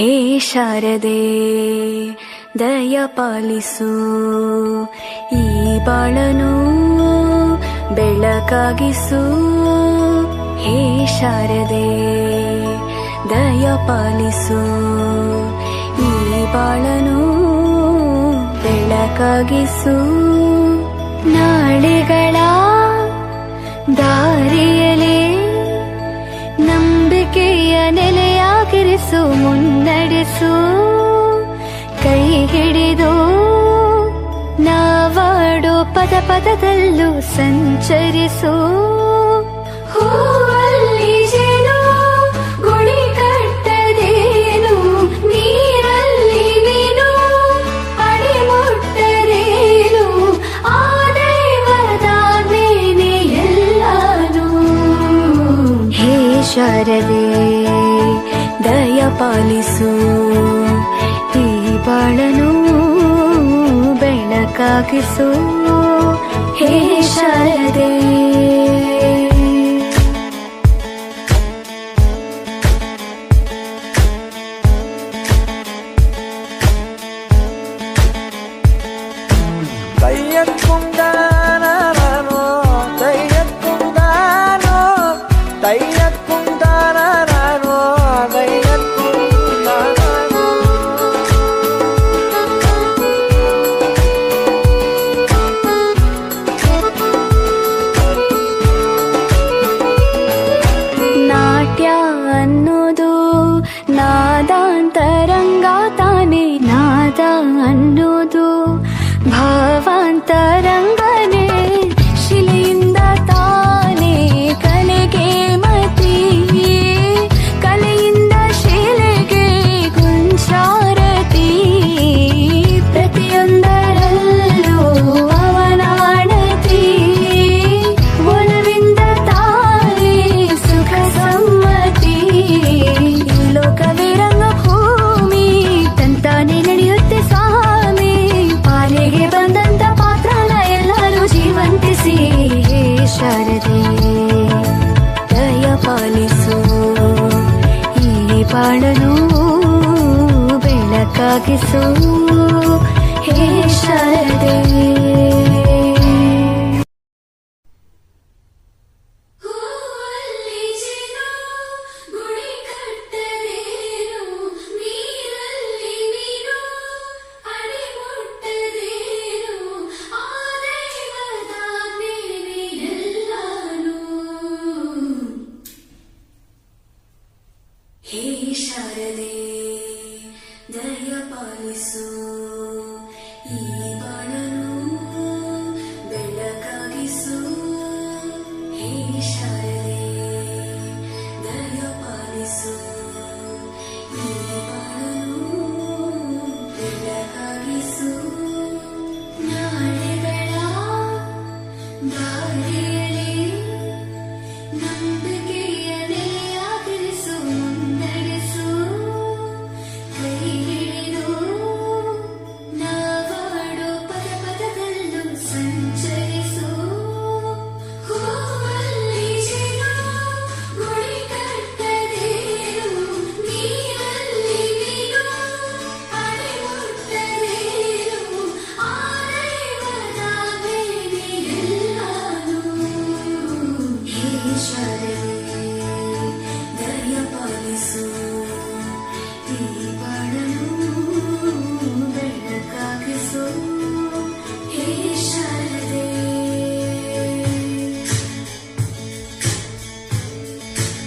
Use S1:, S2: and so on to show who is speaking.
S1: ಹೇ ಶಾರದೆ ದಯ ಪಾಲಿಸು, ಈ ಬಾಳನು ಬೆಳಕಾಗಿಸು. ಹೇ ಶಾರದೆ ದಯ ಪಾಲಿಸು, ಈ ಬಾಳನು ಬೆಳಕಾಗಿಸು. ನಾಳೆಗಳ ದಾರಿಯಲೇ ನಂಬಿಕೆಯ ನೆಲೆಯಾಗಿರಿಸು, ಮುನ್ನಡೆಸು. ಕೈ ಹಿಡಿದು ನಾವಾಡೋ ಪದ ಪದದಲ್ಲೂ ಸಂಚರಿಸು. ಹೂವಲ್ಲಿ ಜೇನು ಗುಡಿ ಕಟ್ಟದೇನು, ನೀರಲ್ಲಿ ಮೀನು ಅಡಿ ಮುಟ್ಟರೇನು, ಆ ದೈವದ ಮೇನೆ ಎಲ್ಲಾನು. ಹೇ ಶಾರದೆ ದಯ ಪಾಲಿಸು, ಈ ಬಾಳನು ಬೆಳಕಾಗಿಸು. ಹೇ ಶಾರದೆ
S2: തയ്യക്കുണ്ടാനോ തയ്യക്കുണ്ടാനോ തയ്യക്കുണ്ടാനോ തയ്യക്കുണ്ടാനോ.
S1: ನಾಟ್ಯ ಅನ್ನೋದು ನಾದಾಂತರಂಗ ತಾನೆ, ನಾದ ಅನ್ನೋದು ಭಾವಾಂತರಂಗನೇ. ಶಿಲೆಯಿಂದ ತಾನೇ ಕಲೆಗೆ ಮತಿ, ಕಲೆಯಿಂದ ಶಿಲೆಗೆ ಗುಂಚಾರತಿ. ಪ್ರತಿಯೊಂದರಲ್ಲೂ ಅವನಾಣತಿ, ಒಲವಿಂದ ತಾನೇ ಸುಖ ಸಮ್ಮತಿ. ಲೋಕವೇ ರಂಗಭೂಮಿ ತಂತಾನೆ ನಡೆಯುತ್ತೆ ಸ್ವಾಮಿ, ಪಾಲಿಗೆ ಬಂದಂತ ಪಾತ್ರನ ಎಲ್ಲರೂ ಜೀವಂತಿಸಿ. ಹೇ ಶಾರದೆ ದಯ ಪಾಲಿಸು, ಈ ಬಾಳನು ಬೆಳಕಾಗಿಸು. ಹೇ ಶಾರದೆ ಹೇ ಶಾರದೆ ದಯ ಪಾಲಿಸು, ಈ